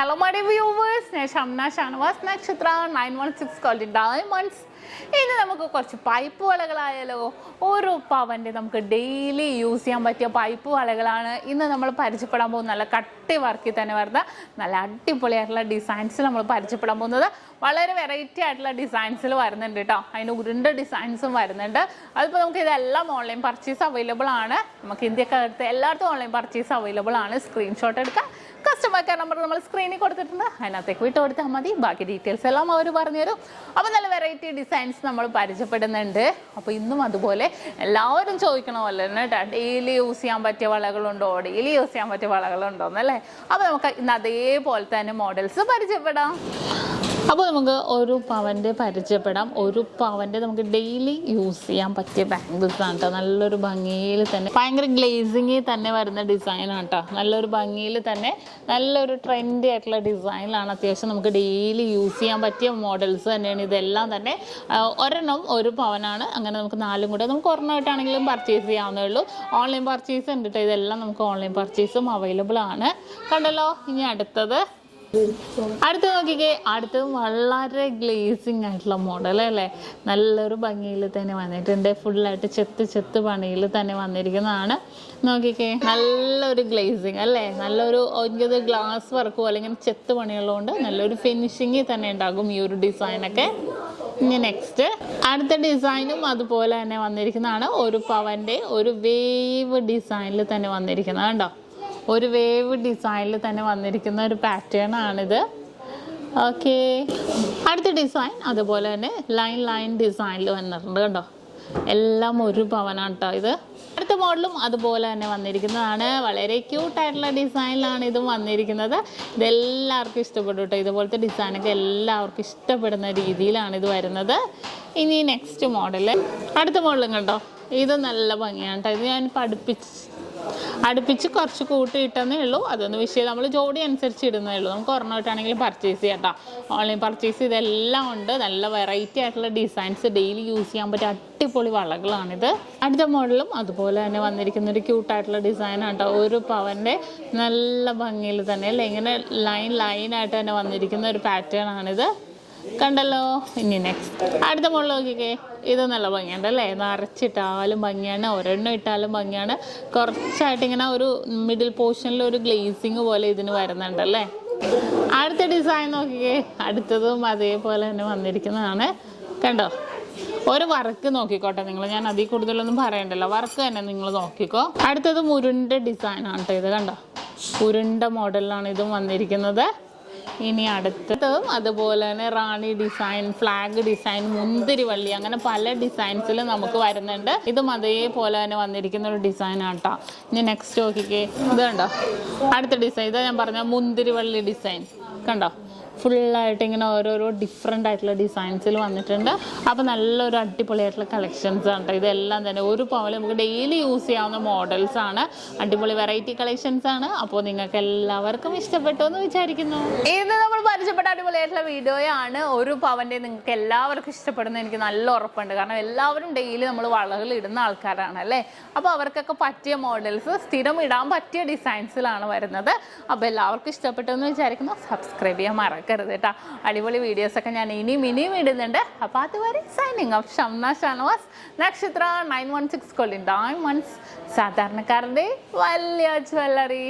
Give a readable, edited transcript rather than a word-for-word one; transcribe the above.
Hello my dear viewers, SHAMNA Nakshathra 916 called diamonds. ഇനി നമുക്ക് കുറച്ച് പൈപ്പ് വളകളായാലോ. ഓരോ പവൻ്റെ നമുക്ക് ഡെയിലി യൂസ് ചെയ്യാൻ പറ്റിയ പൈപ്പ് വളകളാണ് ഇന്ന് നമ്മൾ പരിചയപ്പെടാൻ പോകുന്നത്. നല്ല കട്ടി വർക്കിൽ തന്നെ വരുന്ന നല്ല അടിപൊളിയായിട്ടുള്ള ഡിസൈൻസ് നമ്മൾ പരിചയപ്പെടാൻ പോകുന്നത്. വളരെ വെറൈറ്റി ആയിട്ടുള്ള ഡിസൈൻസിൽ വരുന്നുണ്ട് കേട്ടോ. അതിന് ഉരുണ്ട ഡിസൈൻസും വരുന്നുണ്ട്. അതിപ്പോൾ നമുക്ക് ഇതെല്ലാം ഓൺലൈൻ പർച്ചേസ് അവൈലബിൾ ആണ്. നമുക്ക് ഇന്ത്യക്കകത്ത് എല്ലായിടത്തും ഓൺലൈൻ പർച്ചേസ് അവൈലബിൾ ആണ്. സ്ക്രീൻഷോട്ട് എടുക്കാം. കസ്റ്റമർ കെയർ നമ്പർ നമ്മൾ സ്ക്രീനിൽ കൊടുത്തിട്ടുണ്ട്. അതിനകത്തേക്ക് വിട്ട് കൊടുത്താൽ മതി. ബാക്കി ഡീറ്റെയിൽസ് എല്ലാം അവർ പറഞ്ഞു തരും. അപ്പോൾ നല്ല വെറൈറ്റി ഡിസൈൻസ് നമ്മൾ പരിചയപ്പെടുന്നുണ്ട്. അപ്പോൾ ഇന്നും അതുപോലെ എല്ലാവരും ചോദിക്കണ പോലെ തന്നെ ഡെയിലി യൂസ് ചെയ്യാൻ പറ്റിയ വളകളുണ്ടോ, ഡെയിലി യൂസ് ചെയ്യാൻ പറ്റിയ വളകളുണ്ടോ എന്നല്ലേ. അപ്പോൾ നമുക്ക് ഇന്ന് അതേപോലെ തന്നെ മോഡൽസ് പരിചയപ്പെടാം. അപ്പോൾ നമുക്ക് ഒരു പവൻ്റെ പരിചയപ്പെടാം. ഒരു പവൻ്റെ നമുക്ക് ഡെയിലി യൂസ് ചെയ്യാൻ പറ്റിയ ബാംഗിൾസ് ആണ് കേട്ടോ. നല്ലൊരു ഭംഗിയിൽ തന്നെ ഭയങ്കര ഗ്ലേസിങ്ങിൽ തന്നെ വരുന്ന ഡിസൈനാണ് കേട്ടോ. നല്ലൊരു ഭംഗിയിൽ തന്നെ നല്ലൊരു ട്രെൻഡി ആയിട്ടുള്ള ഡിസൈനിലാണ്. അത്യാവശ്യം നമുക്ക് ഡെയിലി യൂസ് ചെയ്യാൻ പറ്റിയ മോഡൽസ് തന്നെയാണ് ഇതെല്ലാം തന്നെ. ഒരെണ്ണം ഒരു പവനാണ്. അങ്ങനെ നമുക്ക് നാലും കൂടെ നമുക്ക് ഒരെണ്ണമായിട്ടാണെങ്കിലും പർച്ചേസ് ചെയ്യാവുന്നേ ഉള്ളൂ. ഓൺലൈൻ പർച്ചേസ് ഉണ്ട് കേട്ടോ. ഇതെല്ലാം നമുക്ക് ഓൺലൈൻ പർച്ചേസും അവൈലബിൾ ആണ്. കണ്ടല്ലോ. ഇനി അടുത്തത് നോക്കിക്കേ. അടുത്തത് വളരെ ഗ്ലേസിങ് ആയിട്ടുള്ള മോഡൽ അല്ലേ. നല്ലൊരു ഭംഗിയിൽ തന്നെ വന്നിട്ടുണ്ട്. ഫുള്ളായിട്ട് ചെത്ത് പണിയിൽ തന്നെ വന്നിരിക്കുന്നതാണ്. നോക്കിക്കേ, നല്ലൊരു ഗ്ലേസിങ് അല്ലേ. നല്ലൊരു എനിക്കത് ഗ്ലാസ് വർക്ക് പോലെ ഇങ്ങനെ ചെത്ത് പണിയുള്ളതുകൊണ്ട് നല്ലൊരു ഫിനിഷിങ്ങിൽ തന്നെ ഉണ്ടാകും ഈ ഒരു ഡിസൈനൊക്കെ. ഇനി നെക്സ്റ്റ് അടുത്ത ഡിസൈനും അതുപോലെ തന്നെ വന്നിരിക്കുന്നതാണ്. ഒരു പവൻ്റെ ഒരു വേവ് ഡിസൈനിൽ തന്നെ വന്നിരിക്കുന്നത് കണ്ടോ. ഒരു വേവ് ഡിസൈനിൽ തന്നെ വന്നിരിക്കുന്ന ഒരു പാറ്റേൺ ആണിത്. ഓക്കെ, അടുത്ത ഡിസൈൻ അതുപോലെ തന്നെ ലൈൻ ഡിസൈനിൽ വന്നിട്ടുണ്ട് കണ്ടോ. എല്ലാം ഒരു പവനാണ് കേട്ടോ ഇത്. അടുത്ത മോഡലും അതുപോലെ തന്നെ വന്നിരിക്കുന്നതാണ്. വളരെ ക്യൂട്ടായിട്ടുള്ള ഡിസൈനിലാണ് ഇതും വന്നിരിക്കുന്നത്. ഇതെല്ലാവർക്കും ഇഷ്ടപ്പെടും കേട്ടോ. ഇതുപോലത്തെ ഡിസൈനൊക്കെ എല്ലാവർക്കും ഇഷ്ടപ്പെടുന്ന രീതിയിലാണ് ഇത് വരുന്നത്. ഇനി നെക്സ്റ്റ് മോഡല് അടുത്ത മോഡലും കണ്ടോ. ഇത് നല്ല ഭംഗിയാണ് കേട്ടോ. ഇത് ഞാനിപ്പോൾ അടുപ്പിച്ച് കുറച്ച് കൂട്ടിയിട്ടെന്നേ ഉള്ളൂ. അതൊന്നും വിഷയം, നമ്മൾ ജോഡി അനുസരിച്ച് ഇടുന്നേ ഉള്ളൂ. നമുക്ക് ഒരെണ്ണമായിട്ടാണെങ്കിൽ പർച്ചേസ് ചെയ്യാം കേട്ടോ. ഓൺലൈൻ പർച്ചേസ് ഇതെല്ലാം ഉണ്ട്. നല്ല വെറൈറ്റി ആയിട്ടുള്ള ഡിസൈൻസ് ഡെയിലി യൂസ് ചെയ്യാൻ പറ്റിയ അടിപൊളി വളകളാണിത്. അടുത്ത മോഡലും അതുപോലെ തന്നെ വന്നിരിക്കുന്ന ഒരു ക്യൂട്ടായിട്ടുള്ള ഡിസൈനാണ് കേട്ടോ. ഒരു പവൻ്റെ നല്ല ഭംഗിയിൽ തന്നെ അല്ലേ, ഇങ്ങനെ ലൈനായിട്ട് തന്നെ വന്നിരിക്കുന്ന ഒരു പാറ്റേൺ ആണിത്. കണ്ടല്ലോ. ഇനി നെക്സ്റ്റ് അടുത്ത മോഡൽ നോക്കിക്കേ. ഇത് നല്ല ഭംഗിയുണ്ട് അല്ലേ. നിറച്ചിട്ടാലും ഭംഗിയാണ്, ഒരെണ്ണം ഇട്ടാലും ഭംഗിയാണ്. കുറച്ചായിട്ട് ഇങ്ങനെ ഒരു മിഡിൽ പോർഷനിൽ ഒരു ഗ്ലേസിങ് പോലെ ഇതിന് വരുന്നുണ്ട് അല്ലേ. അടുത്ത ഡിസൈൻ നോക്കിക്കേ. അടുത്തതും അതേപോലെ തന്നെ വന്നിരിക്കുന്നതാണ് കണ്ടോ. ഒരു വർക്ക് നോക്കിക്കോട്ടെ നിങ്ങൾ. ഞാൻ അതിൽ കൂടുതലൊന്നും പറയണ്ടല്ലോ. വർക്ക് തന്നെ നിങ്ങൾ നോക്കിക്കോ. അടുത്തതും ഉരുണ്ട ഡിസൈനാണ് കേട്ടോ. ഇത് കണ്ടോ, ഉരുണ്ട മോഡലിലാണ് ഇതും വന്നിരിക്കുന്നത്. ഇനി അടുത്തതും അതുപോലെ തന്നെ റാണി ഡിസൈൻ, ഫ്ലാഗ് ഡിസൈൻ, മുന്തിരി വള്ളി, അങ്ങനെ പല ഡിസൈൻസിലും നമുക്ക് വരുന്നുണ്ട്. ഇതും അതേപോലെ തന്നെ വന്നിരിക്കുന്ന ഒരു ഡിസൈനാണ് കേട്ടോ. ഇനി നെക്സ്റ്റ് നോക്കിക്കേ. ഇത് കണ്ടോ, അടുത്ത ഡിസൈൻ. ഇതാ ഞാൻ പറഞ്ഞ മുന്തിരി വള്ളി ഡിസൈൻ കണ്ടോ. ഫുള്ളായിട്ട് ഇങ്ങനെ ഓരോരോ ഡിഫറെൻ്റ് ആയിട്ടുള്ള ഡിസൈൻസിൽ വന്നിട്ടുണ്ട്. അപ്പോൾ നല്ലൊരു അടിപൊളിയായിട്ടുള്ള കളക്ഷൻസ് ആണ് കേട്ടോ. ഇതെല്ലാം തന്നെ ഒരു പവൻ നമുക്ക് ഡെയിലി യൂസ് ചെയ്യാവുന്ന മോഡൽസ് ആണ്. അടിപൊളി വെറൈറ്റി കളക്ഷൻസ് ആണ്. അപ്പോൾ നിങ്ങൾക്ക് എല്ലാവർക്കും ഇഷ്ടപ്പെട്ടു എന്ന് വിചാരിക്കുന്നു. ഇത് നമ്മൾ പരിചയപ്പെട്ട അടിപൊളിയായിട്ടുള്ള വീഡിയോയാണ്. ഒരു പവൻ്റെ നിങ്ങൾക്ക് എല്ലാവർക്കും ഇഷ്ടപ്പെടുന്ന എനിക്ക് നല്ല ഉറപ്പുണ്ട്. കാരണം എല്ലാവരും ഡെയിലി നമ്മൾ വളകൾ ഇടുന്ന ആൾക്കാരാണ് അല്ലേ. അപ്പോൾ അവർക്കൊക്കെ പറ്റിയ മോഡൽസ്, സ്ഥിരം ഇടാൻ പറ്റിയ ഡിസൈൻസിലാണ് വരുന്നത്. അപ്പോൾ എല്ലാവർക്കും ഇഷ്ടപ്പെട്ടു എന്ന് വിചാരിക്കുന്നു. സബ്സ്ക്രൈബ് ചെയ്യാൻ മറക്കരുത് കേട്ടോ. അടിപൊളി വീഡിയോസൊക്കെ ഞാൻ ഇനിയും ഇടുന്നുണ്ട്. അപ്പോൾ അതുവരെ സൈനിങ് ഓഫ് ഷംന ഷാനവാസ്, നക്ഷത്ര 916 ഡയമണ്ട്സ്, സാധാരണക്കാരുടെ വലിയ ജ്വല്ലറി.